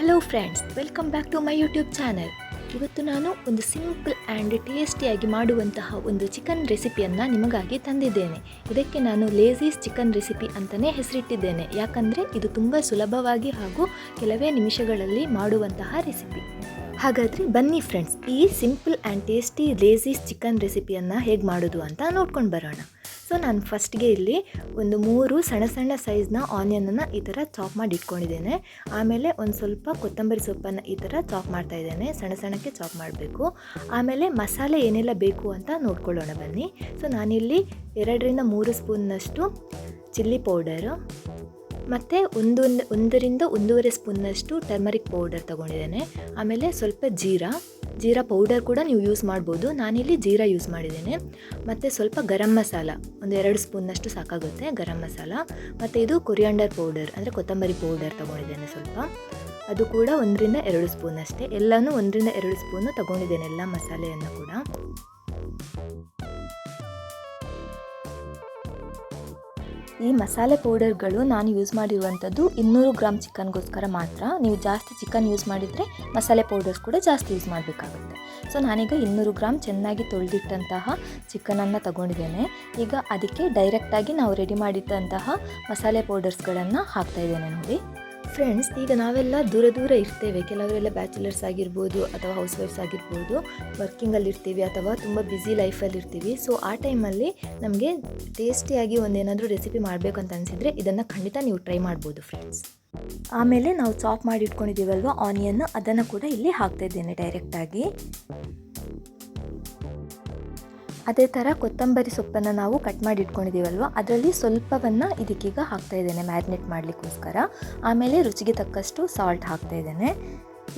Hello friends, welcome back to my YouTube channel. ಇವತ್ತು ನಾನು ಒಂದು ಸಿಂಪಲ್ ಆ್ಯಂಡ್ ಟೇಸ್ಟಿಯಾಗಿ ಮಾಡುವಂತಹ ಒಂದು ಚಿಕನ್ ರೆಸಿಪಿಯನ್ನು ನಿಮಗಾಗಿ ತಂದಿದ್ದೇನೆ. ಇದಕ್ಕೆ ನಾನು ಲೇಝೀಸ್ ಚಿಕನ್ ರೆಸಿಪಿ ಅಂತಲೇ ಹೆಸರಿಟ್ಟಿದ್ದೇನೆ, ಯಾಕಂದರೆ ಇದು ತುಂಬ ಸುಲಭವಾಗಿ ಹಾಗೂ ಕೆಲವೇ ನಿಮಿಷಗಳಲ್ಲಿ ಮಾಡುವಂತಹ ರೆಸಿಪಿ. ಹಾಗಾದರೆ ಬನ್ನಿ ಫ್ರೆಂಡ್ಸ್, ಈ ಸಿಂಪಲ್ ಆ್ಯಂಡ್ ಟೇಸ್ಟಿ ಲೇಝೀಸ್ ಚಿಕನ್ ರೆಸಿಪಿಯನ್ನು ಹೇಗೆ ಮಾಡೋದು ಅಂತ ನೋಡ್ಕೊಂಡು ಬರೋಣ. ಸೊ ನಾನು ಫಸ್ಟ್ಗೆ ಇಲ್ಲಿ ಒಂದು 3 ಸಣ್ಣ ಸಣ್ಣ ಸೈಜ್ನ ಆನಿಯನನ್ನು ಈ ಥರ ಚಾಪ್ ಮಾಡಿ ಇಟ್ಕೊಂಡಿದ್ದೇನೆ. ಆಮೇಲೆ ಒಂದು ಸ್ವಲ್ಪ ಕೊತ್ತಂಬರಿ ಸೊಪ್ಪನ್ನು ಈ ಥರ ಚಾಪ್ ಮಾಡ್ತಾಯಿದ್ದೇನೆ, ಸಣ್ಣ ಸಣ್ಣಕ್ಕೆ ಚಾಪ್ ಮಾಡಬೇಕು. ಆಮೇಲೆ ಮಸಾಲೆ ಏನೆಲ್ಲ ಬೇಕು ಅಂತ ನೋಡ್ಕೊಳ್ಳೋಣ ಬನ್ನಿ. ಸೊ ನಾನಿಲ್ಲಿ 2ರಿಂದ 3 ಸ್ಪೂನ್ನಷ್ಟು ಚಿಲ್ಲಿ ಪೌಡರು ಮತ್ತು 1ರಿಂದ 1.5 ಸ್ಪೂನ್ನಷ್ಟು ಟರ್ಮರಿಕ್ ಪೌಡರ್ ತೊಗೊಂಡಿದ್ದೇನೆ. ಆಮೇಲೆ ಸ್ವಲ್ಪ ಜೀರಾ ಪೌಡರ್ ಕೂಡ ನೀವು ಯೂಸ್ ಮಾಡ್ಬೋದು, ನಾನಿಲ್ಲಿ ಜೀರಾ ಯೂಸ್ ಮಾಡಿದ್ದೇನೆ. ಮತ್ತು ಸ್ವಲ್ಪ ಗರಂ ಮಸಾಲ, ಒಂದು 2 ಸ್ಪೂನ್ನಷ್ಟು ಸಾಕಾಗುತ್ತೆ ಗರಂ ಮಸಾಲ. ಮತ್ತು ಇದು ಕೊರಿಯಾಂಡರ್ ಪೌಡರ್ ಅಂದರೆ ಕೊತ್ತಂಬರಿ ಪೌಡರ್ ತೊಗೊಂಡಿದ್ದೇನೆ ಸ್ವಲ್ಪ, ಅದು ಕೂಡ 1ರಿಂದ 2 ಸ್ಪೂನ್ ಅಷ್ಟೇ. ಎಲ್ಲನೂ 1ರಿಂದ 2 ಸ್ಪೂನು ತೊಗೊಂಡಿದ್ದೇನೆ, ಎಲ್ಲ ಮಸಾಲೆಯನ್ನು ಕೂಡ. ಈ ಮಸಾಲೆ ಪೌಡರ್ಗಳು ನಾನು ಯೂಸ್ ಮಾಡಿರುವಂಥದ್ದು 200 ಗ್ರಾಮ್ ಚಿಕನ್ಗೋಸ್ಕರ ಮಾತ್ರ. ನೀವು ಜಾಸ್ತಿ ಚಿಕನ್ ಯೂಸ್ ಮಾಡಿದರೆ ಮಸಾಲೆ ಪೌಡರ್ಸ್ ಕೂಡ ಜಾಸ್ತಿ ಯೂಸ್ ಮಾಡಬೇಕಾಗುತ್ತೆ. ಸೊ ನಾನೀಗ 200 ಗ್ರಾಮ್ ಚೆನ್ನಾಗಿ ತೊಳೆದಿಟ್ಟಂತಹ ಚಿಕನನ್ನು ತಗೊಂಡಿದ್ದೇನೆ. ಈಗ ಅದಕ್ಕೆ ಡೈರೆಕ್ಟಾಗಿ ನಾವು ರೆಡಿ ಮಾಡಿದ್ದಂತಹ ಮಸಾಲೆ ಪೌಡರ್ಸ್ಗಳನ್ನು ಹಾಕ್ತಾಯಿದ್ದೇನೆ ನೋಡಿ. ಫ್ರೆಂಡ್ಸ್, ಈಗ ನಾವೆಲ್ಲ ದೂರ ಇರ್ತೇವೆ, ಕೆಲವರೆಲ್ಲ ಬ್ಯಾಚುಲರ್ಸ್ ಆಗಿರ್ಬೋದು ಅಥವಾ ಹೌಸ್ ವೈಫ್ಸ್ ಆಗಿರ್ಬೋದು, ವರ್ಕಿಂಗಲ್ಲಿ ಇರ್ತೀವಿ ಅಥವಾ ತುಂಬ ಬ್ಯುಸಿ ಲೈಫಲ್ಲಿ ಇರ್ತೀವಿ. ಸೊ ಆ ಟೈಮಲ್ಲಿ ನಮಗೆ ಟೇಸ್ಟಿಯಾಗಿ ಒಂದೇನಾದರೂ ರೆಸಿಪಿ ಮಾಡಬೇಕು ಅಂತ ಅನಿಸಿದರೆ ಇದನ್ನು ಖಂಡಿತ ನೀವು ಟ್ರೈ ಮಾಡ್ಬೋದು ಫ್ರೆಂಡ್ಸ್. ಆಮೇಲೆ ನಾವು ಚಾಪ್ ಮಾಡಿ ಇಟ್ಕೊಂಡಿದ್ದೀವಲ್ವ ಆನಿಯನ್, ಅದನ್ನು ಕೂಡ ಇಲ್ಲಿ ಹಾಕ್ತಾಯಿದ್ದೇನೆ ಡೈರೆಕ್ಟಾಗಿ. ಅದೇ ಥರ ಕೊತ್ತಂಬರಿ ಸೊಪ್ಪನ್ನು ನಾವು ಕಟ್ ಮಾಡಿ ಇಟ್ಕೊಂಡಿದ್ದೀವಲ್ವ, ಅದರಲ್ಲಿ ಸ್ವಲ್ಪವನ್ನು ಇದಕ್ಕೀಗ ಹಾಕ್ತಾಯಿದ್ದೇನೆ ಮ್ಯಾರಿನೇಟ್ ಮಾಡಲಿಕ್ಕೋಸ್ಕರ. ಆಮೇಲೆ ರುಚಿಗೆ ತಕ್ಕಷ್ಟು ಸಾಲ್ಟ್ ಹಾಕ್ತಾಯಿದ್ದೇನೆ.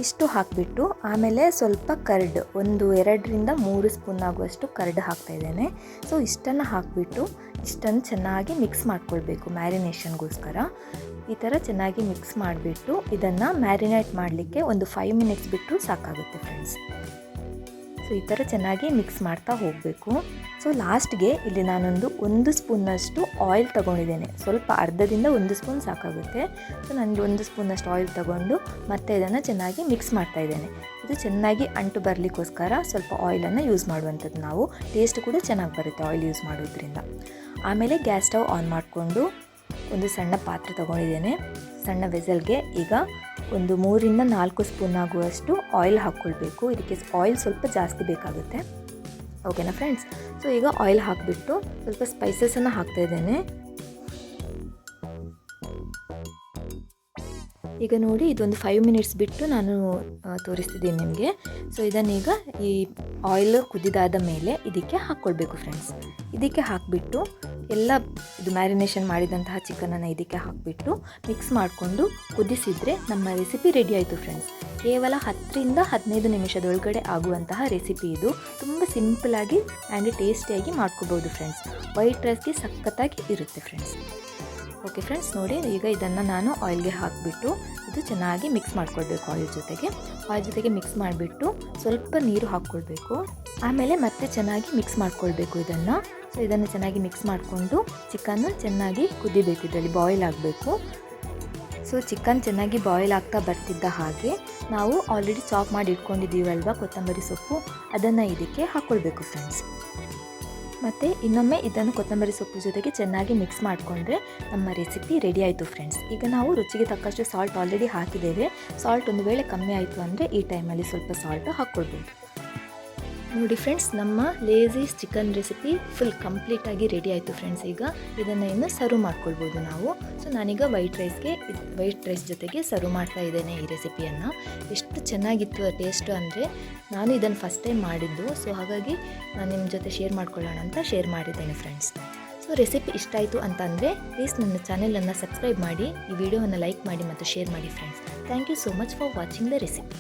ಇಷ್ಟು ಹಾಕಿಬಿಟ್ಟು ಆಮೇಲೆ ಸ್ವಲ್ಪ ಕರ್ಡ್, 2ರಿಂದ 3 ಸ್ಪೂನ್ ಆಗುವಷ್ಟು ಕರ್ಡ್ ಹಾಕ್ತಾಯಿದ್ದೇನೆ. ಸೊ ಇಷ್ಟನ್ನು ಹಾಕಿಬಿಟ್ಟು ಇಷ್ಟನ್ನು ಚೆನ್ನಾಗಿ ಮಿಕ್ಸ್ ಮಾಡ್ಕೊಳ್ಬೇಕು ಮ್ಯಾರಿನೇಷನ್ಗೋಸ್ಕರ. ಈ ಥರ ಚೆನ್ನಾಗಿ ಮಿಕ್ಸ್ ಮಾಡಿಬಿಟ್ಟು ಇದನ್ನು ಮ್ಯಾರಿನೇಟ್ ಮಾಡಲಿಕ್ಕೆ ಒಂದು 5 ಮಿನಿಟ್ಸ್ ಬಿಟ್ಟು ಸಾಕಾಗುತ್ತೆ ಫ್ರೆಂಡ್ಸ್. ಸೊ ಈ ಥರ ಚೆನ್ನಾಗಿ ಮಿಕ್ಸ್ ಮಾಡ್ತಾ ಹೋಗಬೇಕು. ಸೊ ಲಾಸ್ಟ್ಗೆ ಇಲ್ಲಿ ನಾನೊಂದು 1 ಸ್ಪೂನ್ನಷ್ಟು ಆಯಿಲ್ ತೊಗೊಂಡಿದ್ದೇನೆ, ಸ್ವಲ್ಪ ಅರ್ಧದಿಂದ 1 ಸ್ಪೂನ್ ಸಾಕಾಗುತ್ತೆ. ಸೊ ನನಗೆ 1 ಸ್ಪೂನಷ್ಟು ಆಯಿಲ್ ತೊಗೊಂಡು ಮತ್ತೆ ಇದನ್ನು ಚೆನ್ನಾಗಿ ಮಿಕ್ಸ್ ಮಾಡ್ತಾಯಿದ್ದೇನೆ. ಇದು ಚೆನ್ನಾಗಿ ಅಂಟು ಬರಲಿಕ್ಕೋಸ್ಕರ ಸ್ವಲ್ಪ ಆಯಿಲನ್ನು ಯೂಸ್ ಮಾಡುವಂಥದ್ದು ನಾವು. ಟೇಸ್ಟ್ ಕೂಡ ಚೆನ್ನಾಗಿ ಬರುತ್ತೆ ಆಯಿಲ್ ಯೂಸ್ ಮಾಡೋದ್ರಿಂದ. ಆಮೇಲೆ ಗ್ಯಾಸ್ ಸ್ಟವ್ ಆನ್ ಮಾಡಿಕೊಂಡು ಒಂದು ಸಣ್ಣ ಪಾತ್ರೆ ತೊಗೊಂಡಿದ್ದೇನೆ. ಸಣ್ಣ ವೆಸಲ್ಗೆ ಈಗ ಒಂದು 3ರಿಂದ 4 ಸ್ಪೂನ್ ಆಗುವಷ್ಟು ಆಯಿಲ್ ಹಾಕ್ಕೊಳ್ಬೇಕು. ಇದಕ್ಕೆ ಆಯಿಲ್ ಸ್ವಲ್ಪ ಜಾಸ್ತಿ ಬೇಕಾಗುತ್ತೆ, ಓಕೆನಾ ಫ್ರೆಂಡ್ಸ್. ಸೊ ಈಗ ಆಯಿಲ್ ಹಾಕಿಬಿಟ್ಟು ಸ್ವಲ್ಪ ಸ್ಪೈಸಸನ್ನು ಹಾಕ್ತಾಯಿದ್ದೇನೆ. ಈಗ ನೋಡಿ, ಇದೊಂದು 5 ಮಿನಿಟ್ಸ್ ಬಿಟ್ಟು ನಾನು ತೋರಿಸ್ತಿದ್ದೀನಿ ನಿಮಗೆ. ಸೊ ಇದನ್ನೀಗ ಈ ಆಯಿಲ್ ಕುದಿದಾದ ಮೇಲೆ ಇದಕ್ಕೆ ಹಾಕ್ಕೊಳ್ಬೇಕು ಫ್ರೆಂಡ್ಸ್. ಇದಕ್ಕೆ ಹಾಕಿಬಿಟ್ಟು ಎಲ್ಲ ಇದು ಮ್ಯಾರಿನೇಷನ್ ಮಾಡಿದಂತಹ ಚಿಕನನ್ನು ಇದಕ್ಕೆ ಹಾಕಿಬಿಟ್ಟು ಮಿಕ್ಸ್ ಮಾಡಿಕೊಂಡು ಕುದಿಸಿದರೆ ನಮ್ಮ ರೆಸಿಪಿ ರೆಡಿ ಆಯಿತು ಫ್ರೆಂಡ್ಸ್. ಕೇವಲ 10ರಿಂದ 15 ನಿಮಿಷದೊಳಗಡೆ ಆಗುವಂತಹ ರೆಸಿಪಿ ಇದು. ತುಂಬ ಸಿಂಪಲಾಗಿ ಆ್ಯಂಡ್ ಟೇಸ್ಟಿಯಾಗಿ ಮಾಡ್ಕೋಬೋದು ಫ್ರೆಂಡ್ಸ್. ವೈಟ್ ರೈಸ್ಗೆ ಸಖತ್ತಾಗಿ ಇರುತ್ತೆ ಫ್ರೆಂಡ್ಸ್. ಓಕೆ ಫ್ರೆಂಡ್ಸ್, ನೋಡಿ ಈಗ ಇದನ್ನು ನಾನು ಆಯಿಲ್ಗೆ ಹಾಕಿಬಿಟ್ಟು ಇದು ಚೆನ್ನಾಗಿ ಮಿಕ್ಸ್ ಮಾಡ್ಕೊಳ್ಬೇಕು. ಆಯಿಲ್ ಜೊತೆಗೆ ಮಿಕ್ಸ್ ಮಾಡಿಬಿಟ್ಟು ಸ್ವಲ್ಪ ನೀರು ಹಾಕ್ಕೊಳ್ಬೇಕು. ಆಮೇಲೆ ಮತ್ತೆ ಚೆನ್ನಾಗಿ ಮಿಕ್ಸ್ ಮಾಡ್ಕೊಳ್ಬೇಕು ಇದನ್ನು. ಸೊ ಇದನ್ನು ಚೆನ್ನಾಗಿ ಮಿಕ್ಸ್ ಮಾಡಿಕೊಂಡು ಚಿಕನ್ನು ಚೆನ್ನಾಗಿ ಕುದಿಬೇಕು, ಇದರಲ್ಲಿ ಬಾಯ್ಲ್ ಆಗಬೇಕು. ಸೊ ಚಿಕನ್ ಚೆನ್ನಾಗಿ ಬಾಯ್ಲ್ ಆಗ್ತಾ ಬರ್ತಿದ್ದ ಹಾಗೆ ನಾವು ಆಲ್ರೆಡಿ ಚಾಪ್ ಮಾಡಿ ಇಟ್ಕೊಂಡಿದ್ದೀವಲ್ವ ಕೊತ್ತಂಬರಿ ಸೊಪ್ಪು, ಅದನ್ನು ಇದಕ್ಕೆ ಹಾಕ್ಕೊಳ್ಬೇಕು ಫ್ರೆಂಡ್ಸ್. ಮತ್ತು ಇನ್ನೊಮ್ಮೆ ಇದನ್ನು ಕೊತ್ತಂಬರಿ ಸೊಪ್ಪು ಜೊತೆಗೆ ಚೆನ್ನಾಗಿ ಮಿಕ್ಸ್ ಮಾಡಿಕೊಂಡ್ರೆ ನಮ್ಮ ರೆಸಿಪಿ ರೆಡಿ ಆಯಿತು ಫ್ರೆಂಡ್ಸ್. ಈಗ ನಾವು ರುಚಿಗೆ ತಕ್ಕಷ್ಟು ಸಾಲ್ಟ್ ಆಲ್ರೆಡಿ ಹಾಕಿದ್ದೇವೆ. ಸಾಲ್ಟ್ ಒಂದು ವೇಳೆ ಕಮ್ಮಿ ಆಯಿತು ಅಂದರೆ ಈ ಟೈಮಲ್ಲಿ ಸ್ವಲ್ಪ ಸಾಲ್ಟ್ ಹಾಕ್ಕೊಳ್ಬೋದು. ನೋಡಿ ಫ್ರೆಂಡ್ಸ್, ನಮ್ಮ ಲೇಝೀಸ್ ಚಿಕನ್ ರೆಸಿಪಿ ಫುಲ್ ಕಂಪ್ಲೀಟಾಗಿ ರೆಡಿ ಆಯಿತು ಫ್ರೆಂಡ್ಸ್. ಈಗ ಇದನ್ನು ಇನ್ನು ಸರ್ವ್ ಮಾಡ್ಕೊಳ್ಬೋದು ನಾವು. ಸೊ ನಾನೀಗ ವೈಟ್ ರೈಸ್ ಜೊತೆಗೆ ಸರ್ವ್ ಮಾಡ್ತಾ ಇದ್ದೇನೆ ಈ ರೆಸಿಪಿಯನ್ನು. ಎಷ್ಟು ಚೆನ್ನಾಗಿತ್ತು ಟೇಸ್ಟು ಅಂದರೆ, ನಾನು ಇದನ್ನು ಫಸ್ಟ್ ಟೈಮ್ ಮಾಡಿದ್ದು. ಸೊ ಹಾಗಾಗಿ ನಾನು ನಿಮ್ಮ ಜೊತೆ ಶೇರ್ ಮಾಡ್ಕೊಳ್ಳೋಣ ಅಂತ ಶೇರ್ ಮಾಡಿದ್ದೇನೆ ಫ್ರೆಂಡ್ಸ್. ಸೊ ರೆಸಿಪಿ ಇಷ್ಟ ಆಯಿತು ಅಂತಂದರೆ ಪ್ಲೀಸ್ ನನ್ನ ಚಾನೆಲನ್ನು ಸಬ್ಸ್ಕ್ರೈಬ್ ಮಾಡಿ, ಈ ವಿಡಿಯೋವನ್ನು ಲೈಕ್ ಮಾಡಿ ಮತ್ತು ಶೇರ್ ಮಾಡಿ friends. Thank you so much for watching the recipe.